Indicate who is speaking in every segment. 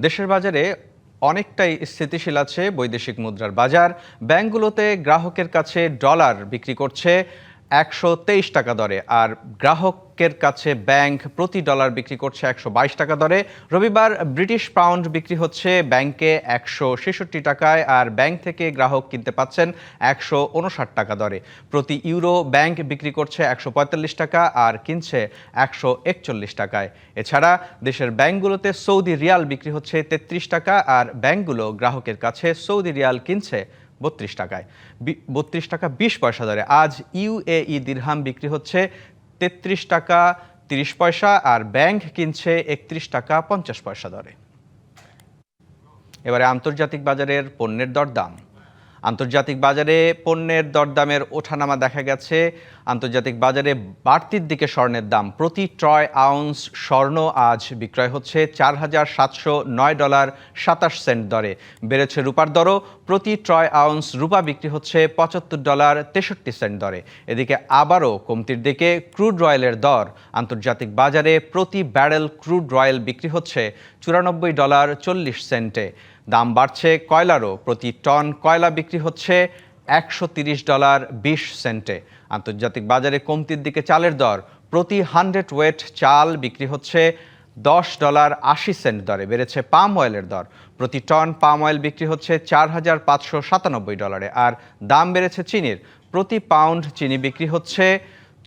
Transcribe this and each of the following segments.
Speaker 1: দেশের বাজারে অনেকটাই স্থিতিশীল আছে বৈদেশিক মুদ্রার বাজার। ব্যাংকগুলোতে গ্রাহকের কাছে ডলার বিক্রি করছে ১২৩ টাকা দরে, আর গ্রাহকের কাছে ব্যাংক প্রতি ডলার বিক্রি করছে ১২২ টাকা দরে। রবিবার ব্রিটিশ পাউন্ড বিক্রি হচ্ছে ব্যাংকে ১৬৬ টাকায়, আর ব্যাংক থেকে গ্রাহক কিনতে পাচ্ছেন ১৫৯ টাকা দরে। প্রতি ইউরো ব্যাংক বিক্রি করছে ১৪৫ টাকা আর কিনছে ১৪১ টাকায়। এছাড়া দেশের ব্যাংকগুলোতে সৌদি রিয়াল বিক্রি হচ্ছে ৩৩ টাকা, আর ব্যাংকগুলো গ্রাহকের কাছে সৌদি রিয়াল কিনছে ৩২ টাকায়, ৩২ টাকা ২০ পয়সা দরে। আজ ইউএই দিরহাম বিক্রি হচ্ছে ৩৩ টাকা ৩০ পয়সা, আর ব্যাংক কিনছে ৩১ টাকা ৫০ পয়সা দরে। এবারে আন্তর্জাতিক বাজারের পণ্যের দরদাম। আন্তর্জাতিক বাজারে পণ্যের দরদামের ওঠানামা দেখা গেছে। আন্তর্জাতিক বাজারে বাড়তির দিকে স্বর্ণের দাম। প্রতি ট্রয় আউন্স স্বর্ণ আজ বিক্রয় হচ্ছে $৪,৭০৯.২৭ দরে। বেড়েছে রূপার দরও। প্রতি ট্রয় আউন্স রূপা বিক্রি হচ্ছে $৭৫.৬৩ দরে। এদিকে আবারও কমতির দিকে ক্রুড অয়েলের দর। আন্তর্জাতিক বাজারে প্রতি ব্যারেল ক্রুড অয়েল বিক্রি হচ্ছে $৯৪.৪০। দাম বাড়ছে কয়লারও। প্রতি টন কয়লা বিক্রি হচ্ছে $১৩০.২০। আন্তর্জাতিক বাজারে কমতির দিকে চালের দর। প্রতি 100 ওয়েট চাল বিক্রি হচ্ছে $10.৮০ দরে। বেড়েছে পাম অয়েলের দর। প্রতি টন পাম অয়েল বিক্রি হচ্ছে $৪,৫৯৭ আর দাম বেড়েছে চিনির। প্রতি পাউন্ড চিনি বিক্রি হচ্ছে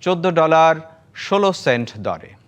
Speaker 1: $14.১৬ দরে।